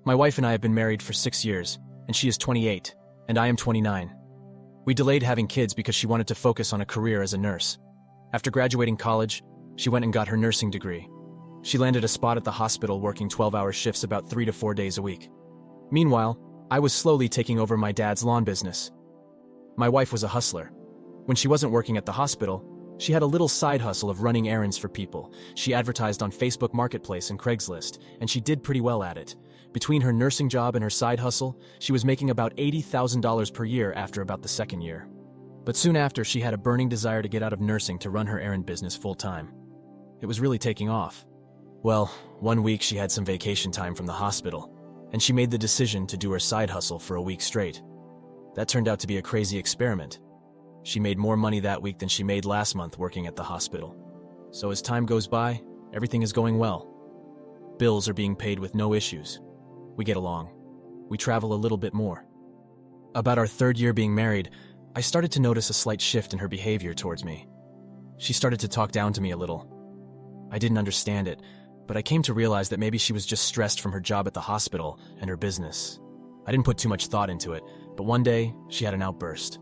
My wife and I have been married for 6 years, and she is 28, and I am 29. We delayed having kids because she wanted to focus on a career as a nurse. After graduating college, she went and got her nursing degree. She landed a spot at the hospital working 12-hour shifts about 3 to 4 days a week. Meanwhile, I was slowly taking over my dad's lawn business. My wife was a hustler. When she wasn't working at the hospital, she had a little side hustle of running errands for people. She advertised on Facebook Marketplace and Craigslist, and she did pretty well at it. Between her nursing job and her side hustle, she was making about $80,000 per year after about the second year. But soon after, she had a burning desire to get out of nursing to run her errand business full-time. It was really taking off. Well, one week she had some vacation time from the hospital, and she made the decision to do her side hustle for a week straight. That turned out to be a crazy experiment. She made more money that week than she made last month working at the hospital. So as time goes by, everything is going well. Bills are being paid with no issues. We get along. We travel a little bit more. About our third year being married, I started to notice a slight shift in her behavior towards me. She started to talk down to me a little. I didn't understand it, but I came to realize that maybe she was just stressed from her job at the hospital and her business. I didn't put too much thought into it, but one day, she had an outburst.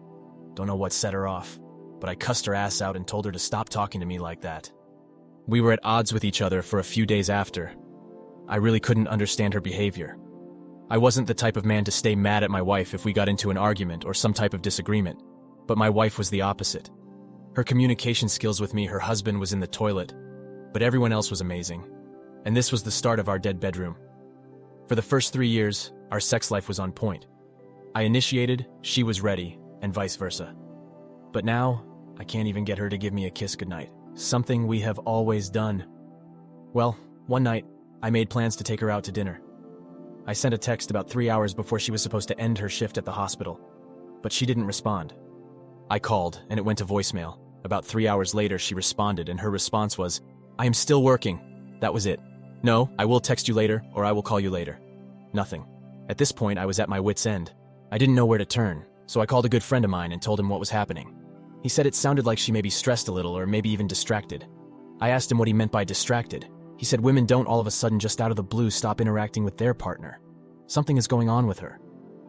Don't know what set her off, but I cussed her ass out and told her to stop talking to me like that. We were at odds with each other for a few days after. I really couldn't understand her behavior. I wasn't the type of man to stay mad at my wife if we got into an argument or some type of disagreement, but my wife was the opposite. Her communication skills with me, her husband was in the toilet, but everyone else was amazing. And this was the start of our dead bedroom. For the first 3 years, our sex life was on point. I initiated, she was ready, and vice versa. But now, I can't even get her to give me a kiss goodnight. Something we have always done. Well, one night, I made plans to take her out to dinner. I sent a text about 3 hours before she was supposed to end her shift at the hospital, but she didn't respond. I called, and it went to voicemail. About 3 hours later, she responded, and her response was, "I am still working." That was it. "No, I will text you later, or I will call you later." Nothing. At this point, I was at my wit's end. I didn't know where to turn, so I called a good friend of mine and told him what was happening. He said it sounded like she may be stressed a little, or maybe even distracted. I asked him what he meant by distracted. He said women don't all of a sudden just out of the blue stop interacting with their partner. Something is going on with her.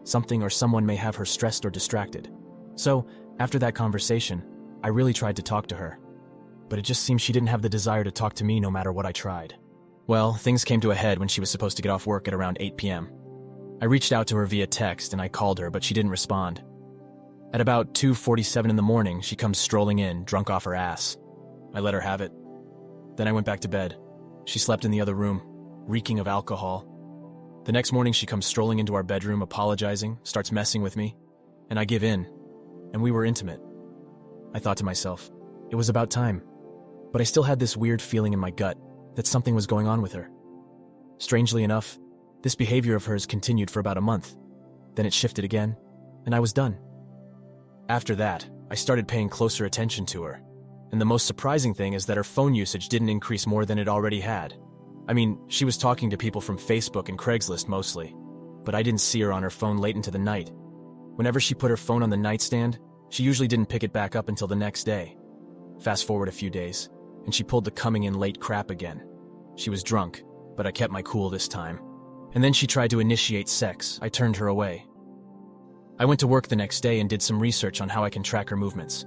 Something or someone may have her stressed or distracted. So, after that conversation, I really tried to talk to her. But it just seemed she didn't have the desire to talk to me no matter what I tried. Well, things came to a head when she was supposed to get off work at around 8 p.m. I reached out to her via text and I called her, but she didn't respond. At about 2:47 in the morning, she comes strolling in, drunk off her ass. I let her have it. Then I went back to bed. She slept in the other room, reeking of alcohol. The next morning, she comes strolling into our bedroom, apologizing, starts messing with me, and I give in, and we were intimate. I thought to myself, it was about time, but I still had this weird feeling in my gut that something was going on with her. Strangely enough, this behavior of hers continued for about a month. Then it shifted again, and I was done. After that, I started paying closer attention to her, and the most surprising thing is that her phone usage didn't increase more than it already had. I mean, she was talking to people from Facebook and Craigslist mostly, but I didn't see her on her phone late into the night. Whenever she put her phone on the nightstand, she usually didn't pick it back up until the next day. Fast forward a few days, and she pulled the coming in late crap again. She was drunk, but I kept my cool this time. And then she tried to initiate sex. I turned her away. I went to work the next day and did some research on how I can track her movements.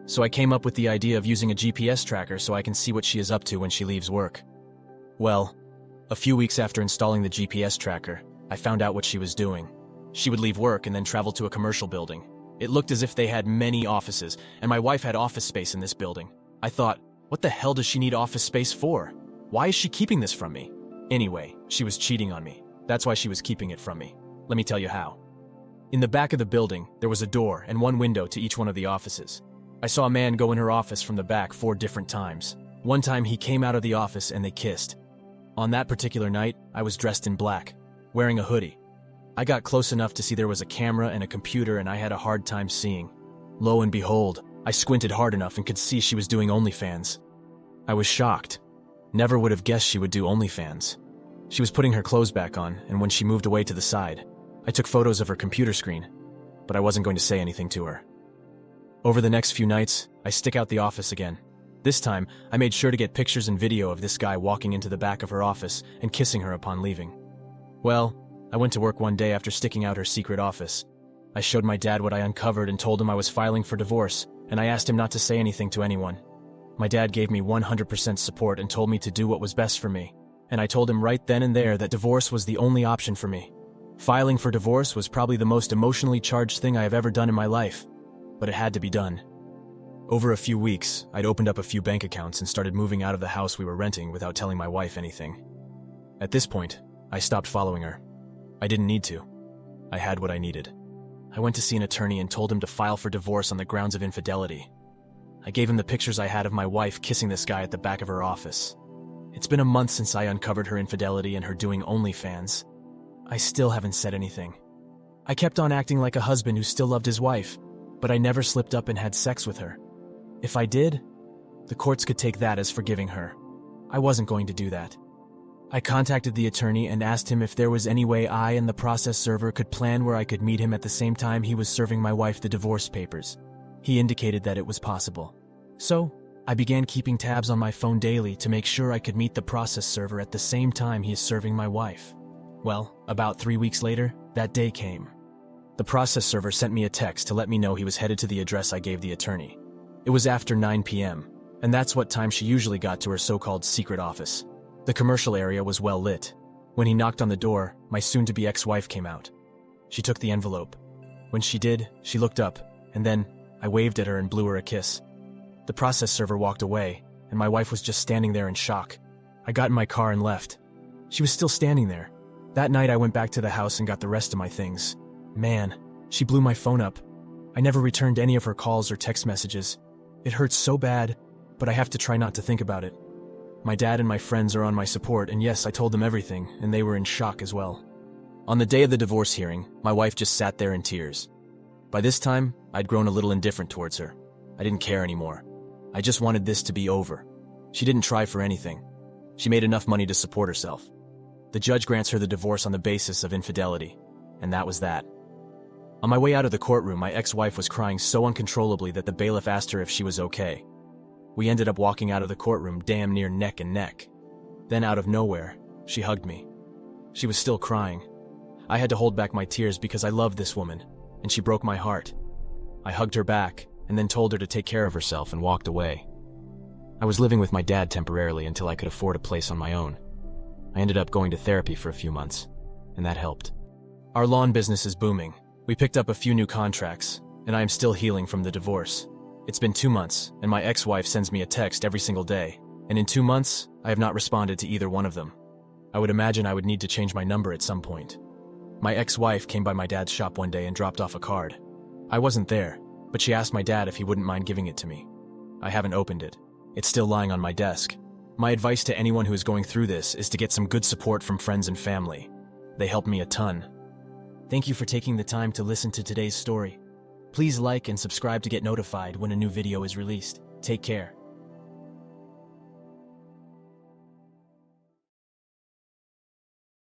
So I came up with the idea of using a GPS tracker so I can see what she is up to when she leaves work. Well, a few weeks after installing the GPS tracker, I found out what she was doing. She would leave work and then travel to a commercial building. It looked as if they had many offices, and my wife had office space in this building. I thought, what the hell does she need office space for? Why is she keeping this from me? Anyway, she was cheating on me. That's why she was keeping it from me. Let me tell you how. In the back of the building, there was a door and one window to each one of the offices. I saw a man go in her office from the back 4 different times. One time he came out of the office and they kissed. On that particular night, I was dressed in black, wearing a hoodie. I got close enough to see there was a camera and a computer, and I had a hard time seeing. Lo and behold, I squinted hard enough and could see she was doing OnlyFans. I was shocked. Never would have guessed she would do OnlyFans. She was putting her clothes back on, and when she moved away to the side, I took photos of her computer screen, but I wasn't going to say anything to her. Over the next few nights, I stick out the office again. This time, I made sure to get pictures and video of this guy walking into the back of her office and kissing her upon leaving. Well, I went to work one day after sticking out her secret office. I showed my dad what I uncovered and told him I was filing for divorce, and I asked him not to say anything to anyone. My dad gave me 100% support and told me to do what was best for me, and I told him right then and there that divorce was the only option for me. Filing for divorce was probably the most emotionally charged thing I have ever done in my life, but it had to be done. Over a few weeks, I'd opened up a few bank accounts and started moving out of the house we were renting without telling my wife anything. At this point, I stopped following her. I didn't need to. I had what I needed. I went to see an attorney and told him to file for divorce on the grounds of infidelity. I gave him the pictures I had of my wife kissing this guy at the back of her office. It's been a month since I uncovered her infidelity and her doing OnlyFans. I still haven't said anything. I kept on acting like a husband who still loved his wife, but I never slipped up and had sex with her. If I did, the courts could take that as forgiving her. I wasn't going to do that. I contacted the attorney and asked him if there was any way I and the process server could plan where I could meet him at the same time he was serving my wife the divorce papers. He indicated that it was possible. So, I began keeping tabs on my phone daily to make sure I could meet the process server at the same time he is serving my wife. Well, about 3 weeks later, that day came. The process server sent me a text to let me know he was headed to the address I gave the attorney. It was after 9 p.m., and that's what time she usually got to her so-called secret office. The commercial area was well lit. When he knocked on the door, my soon-to-be ex-wife came out. She took the envelope. When she did, she looked up, and then I waved at her and blew her a kiss. The process server walked away, and my wife was just standing there in shock. I got in my car and left. She was still standing there. That night I went back to the house and got the rest of my things. Man, she blew my phone up. I never returned any of her calls or text messages. It hurts so bad, but I have to try not to think about it. My dad and my friends are on my support, and yes, I told them everything, and they were in shock as well. On the day of the divorce hearing, my wife just sat there in tears. By this time, I'd grown a little indifferent towards her. I didn't care anymore. I just wanted this to be over. She didn't try for anything. She made enough money to support herself. The judge grants her the divorce on the basis of infidelity, and that was that. On my way out of the courtroom, my ex-wife was crying so uncontrollably that the bailiff asked her if she was okay. We ended up walking out of the courtroom damn near neck and neck. Then out of nowhere, she hugged me. She was still crying. I had to hold back my tears because I loved this woman, and she broke my heart. I hugged her back, and then told her to take care of herself and walked away. I was living with my dad temporarily until I could afford a place on my own. I ended up going to therapy for a few months, and that helped. Our lawn business is booming. We picked up a few new contracts, and I am still healing from the divorce. It's been 2 months, and my ex-wife sends me a text every single day, and in 2 months, I have not responded to either one of them. I would imagine I would need to change my number at some point. My ex-wife came by my dad's shop one day and dropped off a card. I wasn't there, but she asked my dad if he wouldn't mind giving it to me. I haven't opened it. It's still lying on my desk. My advice to anyone who is going through this is to get some good support from friends and family. They helped me a ton. Thank you for taking the time to listen to today's story. Please like and subscribe to get notified when a new video is released. Take care.